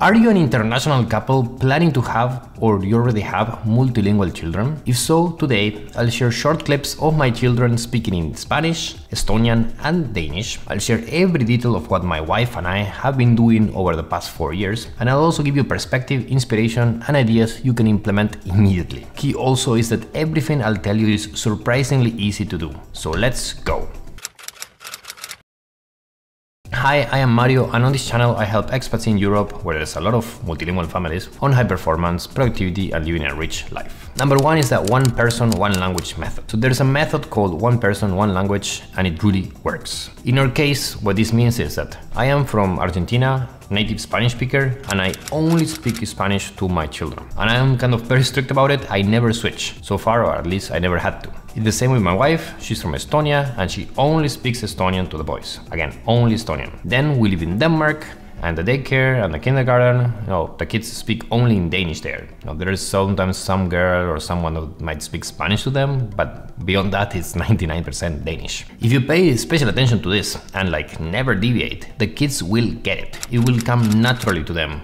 Are you an international couple planning to have, or you already have, multilingual children? If so, today I'll share short clips of my children speaking in Spanish, Estonian and Danish. I'll share every detail of what my wife and I have been doing over the past 4 years, and I'll also give you perspective, inspiration and ideas you can implement immediately. Key also is that everything I'll tell you is surprisingly easy to do. So let's go! Hi, I am Mario, and on this channel I help expats in Europe, where there's a lot of multilingual families, on high performance, productivity and living a rich life. Number one is that one person, one language method. So there's a method called one person, one language, and it really works. In our case, what this means is that I am from Argentina, native Spanish speaker, and I only speak Spanish to my children. And I am kind of very strict about it. I never switch so far, or at least I never had to. It's the same with my wife. She's from Estonia and she only speaks Estonian to the boys. Again, only Estonian. Then we live in Denmark, and the daycare and the kindergarten, the kids speak only in Danish there. There is sometimes some girl or someone that might speak Spanish to them, but beyond that it's 99% Danish. If you pay special attention to this and never deviate, the kids will get it. It will come naturally to them.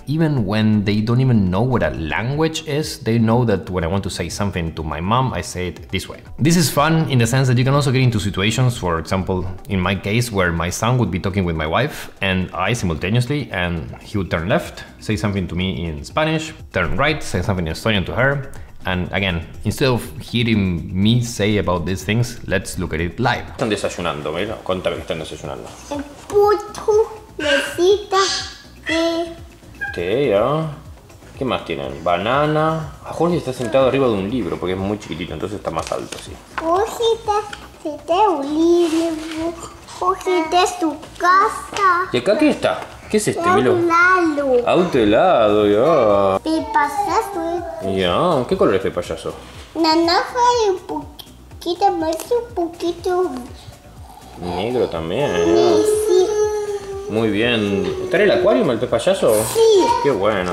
Even when they don't even know what a language is, they know that when I want to say something to my mom, I say it this way. This is fun in the sense that you can also get into situations, for example, in my case, where my son would be talking with my wife and I simultaneously, and he would turn left, say something to me in Spanish, turn right, say something in Estonian to her. And again, instead of hearing me say about these things, let's look at it live. ¿Están desayunando? Mira, cuéntame que están desayunando. El puto necesita té, ¿ya? ¿Qué más tienen? Banana. Jorge está sentado arriba de un libro porque es muy chiquitito, entonces está más alto, sí. Jorge está un libro. Jorge está su casa. ¿Y acá qué está? ¿Qué es este, Milo? Helado. Auto helado, ya. Payaso. Ya, ¿qué color es el payaso? Naranja y un poquito más, un poquito negro también. Sí. Muy bien. ¿Está en el acuario el pez payaso? Sí. Qué bueno.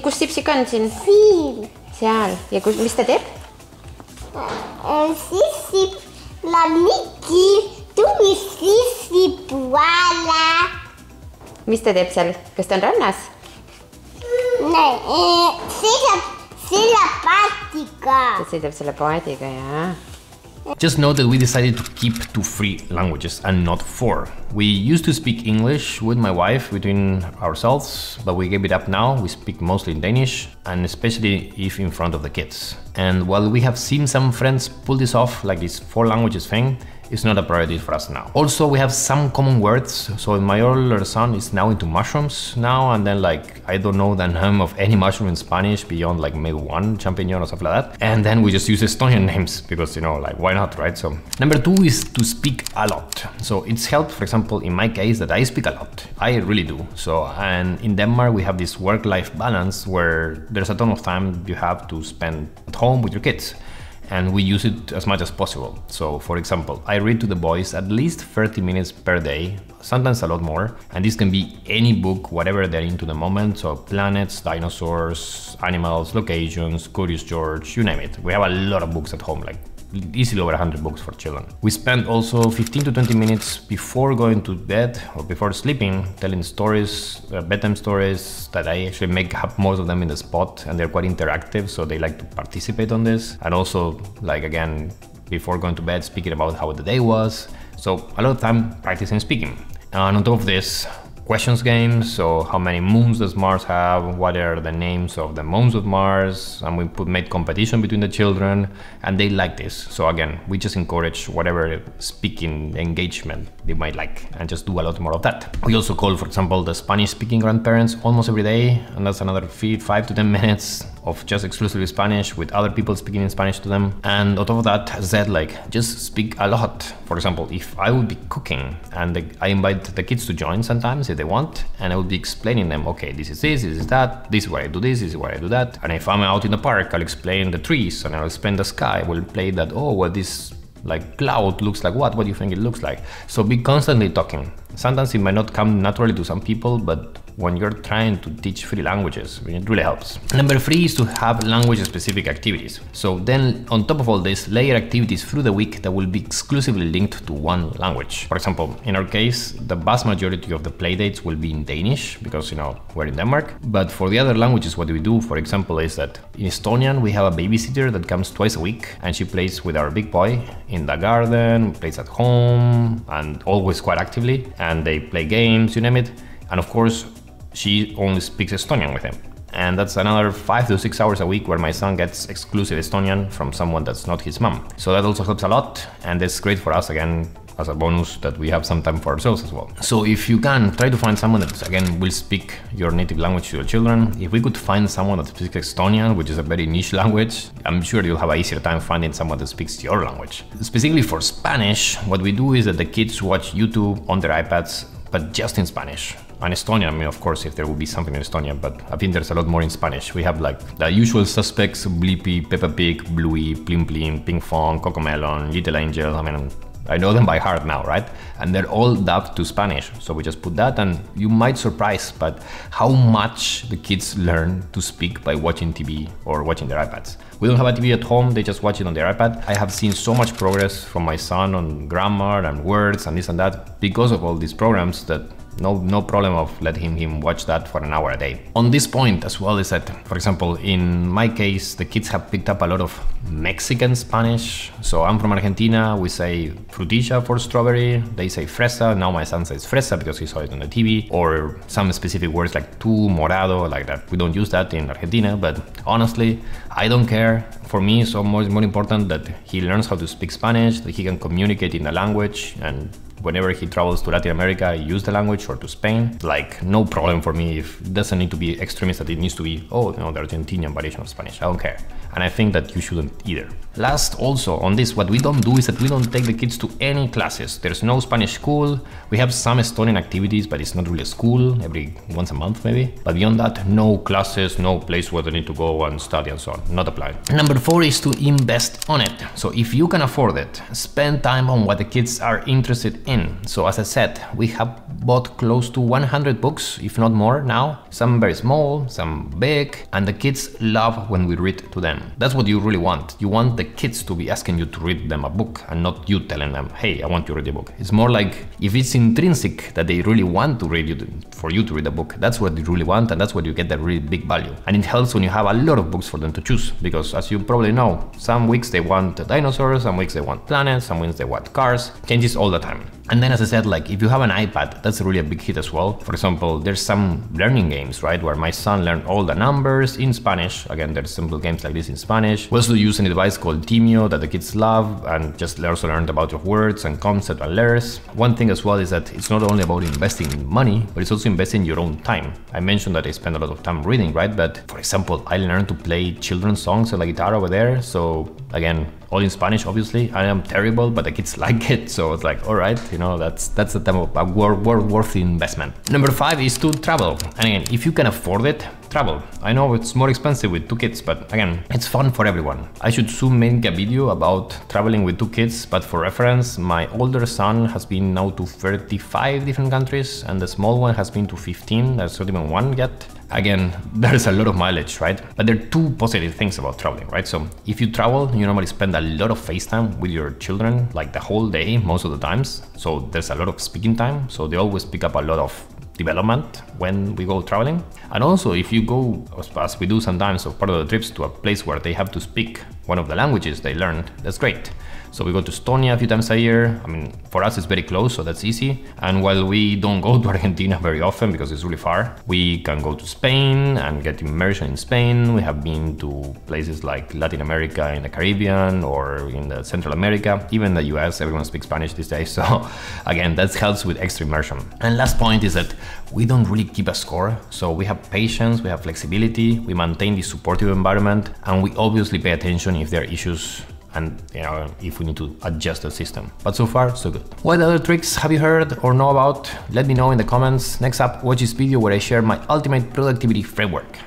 Kus Sipsik on siin? Siin. Seal. Ja mis ta teeb? Sissip la Niki tuli sissipuala. Mis ta teeb seal? Kas ta on rannas? Selle paadiga. Ta sõidab selle paadiga, jaa. Just note that we decided to keep to 3 languages and not 4. We used to speak English with my wife between ourselves, but we gave it up now. We speak mostly in Danish, and especially if in front of the kids. And while we have seen some friends pull this off, like this 4 languages thing, it's not a priority for us now. Also, we have some common words. So my older son is now into mushrooms now, and then I don't know the name of any mushroom in Spanish beyond maybe one champignon or something like that. And then we just use Estonian names because, why not, right? So number 2 is to speak a lot. So it's helped, for example, in my case, that I speak a lot. I really do. So, and in Denmark, we have this work-life balance where there's a ton of time you have to spend at home with your kids. And we use it as much as possible. So for example, I read to the boys at least 30 minutes per day, sometimes a lot more. And this can be any book, whatever they're into the moment. So planets, dinosaurs, animals, locations, Curious George, you name it. We have a lot of books at home, easily over 100 books for children. We spend also 15 to 20 minutes before going to bed or before sleeping, telling stories, bedtime stories that I actually make up most of them in the spot, and they're quite interactive, so they like to participate on this. And also, again, before going to bed, speaking about how the day was. So a lot of time practicing speaking. And on top of this, questions games, so how many moons does Mars have, what are the names of the moons of Mars, and we made competition between the children, and they like this. So again, we just encourage whatever speaking engagement they might like, and just do a lot more of that. We also call, for example, the Spanish speaking grandparents almost every day, and that's another 5 to 10 minutes of just exclusively Spanish with other people speaking in Spanish to them. And on top of that, as I said, just speak a lot. For example, if I would be cooking and I invite the kids to join sometimes if they want, and I would be explaining them, okay, this is that, this is why I do this is why I do that. And if I'm out in the park, I'll explain the trees and I'll explain the sky. We'll play that, oh, well, this cloud looks like what do you think it looks like? So be constantly talking. Sometimes it might not come naturally to some people, but when you're trying to teach 3 languages, it really helps. Number 3 is to have language-specific activities. So then, on top of all this, layer activities through the week that will be exclusively linked to one language. For example, in our case, the vast majority of the playdates will be in Danish, because, we're in Denmark. But for the other languages, what we do, for example, is that in Estonian, we have a babysitter that comes twice a week, and she plays with our big boy in the garden, plays at home, and always quite actively, and they play games, you name it. And of course, she only speaks Estonian with him. And that's another 5 to 6 hours a week where my son gets exclusive Estonian from someone that's not his mom. So that also helps a lot, and it's great for us, again, as a bonus that we have some time for ourselves as well. So if you can, try to find someone that, again, will speak your native language to your children. If we could find someone that speaks Estonian, which is a very niche language, I'm sure you'll have an easier time finding someone that speaks your language. Specifically for Spanish, what we do is that the kids watch YouTube on their iPads, but just in Spanish. And Estonian, I mean, of course, if there will be something in Estonian, but I think there's a lot more in Spanish. We have like the usual suspects: Blippi, Peppa Pig, Bluey, Plim Plim, Ping Fong, Cocomelon, Little Angel. I mean, I know them by heart now, right? And they're all dubbed to Spanish. So we just put that, and you might surprise, but how much the kids learn to speak by watching TV or watching their iPads. We don't have a TV at home, they just watch it on their iPad. I have seen so much progress from my son on grammar and words and this and that because of all these programs that no problem of letting him watch that for an hour a day. On this point as well is that, for example, in my case, the kids have picked up a lot of Mexican Spanish. So I'm from Argentina, we say frutilla for strawberry, they say fresa, now my son says fresa because he saw it on the TV, or some specific words like tú, morado, like that. We don't use that in Argentina, but honestly, I don't care. For me, it's more important that he learns how to speak Spanish, that he can communicate in the language, and whenever he travels to Latin America, use the language, or to Spain. Like, no problem for me. If it doesn't need to be extremist, that it needs to be, oh, the Argentinian variation of Spanish. I don't care. And I think that you shouldn't either. Last, also on this, what we don't do is that we don't take the kids to any classes. There's no Spanish school. We have some Estonian activities, but it's not really a school, every once a month maybe. But beyond that, no classes, no place where they need to go and study and so on. Not applied. Number 4 is to invest on it. So if you can afford it, spend time on what the kids are interested in. So as I said, we have bought close to 100 books, if not more now. Some very small, some big, and the kids love when we read to them. That's what you really want. You want the kids to be asking you to read them a book and not you telling them, hey, I want you to read a book. It's more like if it's intrinsic that they really want to read for you to read a book, that's what they really want, and that's what you get that really big value. And it helps when you have a lot of books for them to choose, because as you probably know, some weeks they want dinosaurs, some weeks they want planets, some weeks they want cars, changes all the time. And then as I said, like if you have an iPad, that's really a big hit as well. For example, there's some learning games, right? Where my son learned all the numbers in Spanish. Again, there's simple games like this in Spanish. We also use a device called Timio that the kids love, and just also learned about your words and concept and letters. One thing as well is that it's not only about investing in money, but it's also investing your own time. I mentioned that I spend a lot of time reading, right? But for example, I learned to play children's songs on the guitar over there. So again, all in Spanish, obviously. I am terrible, but the kids like it. So it's like, all right, that's the type of a worthy investment. Number 5 is to travel. And again, if you can afford it, travel. I know it's more expensive with 2 kids, but again, it's fun for everyone. I should soon make a video about traveling with 2 kids, but for reference, my older son has been now to 35 different countries, and the small one has been to 15. There's not even one yet. Again, there's a lot of mileage, right? But there are 2 positive things about traveling, right? So if you travel, you normally spend a lot of face time with your children, like the whole day, most of the times. So there's a lot of speaking time. So they always pick up a lot of development when we go traveling. And also if you go, as we do sometimes, of part of the trips, to a place where they have to speak one of the languages they learned, that's great. So we go to Estonia a few times a year. I mean, for us it's very close, so that's easy. And while we don't go to Argentina very often because it's really far, we can go to Spain and get immersion in Spain. We have been to places like Latin America, in the Caribbean, or in the Central America, even the US. Everyone speaks Spanish these days. So again, that helps with extra immersion. And last point is that we don't really keep a score. So we have patience, we have flexibility, we maintain this supportive environment, and we obviously pay attention if there are issues and if we need to adjust the system. But so far, so good. What other tricks have you heard or know about? Let me know in the comments. Next up, watch this video where I share my ultimate productivity framework.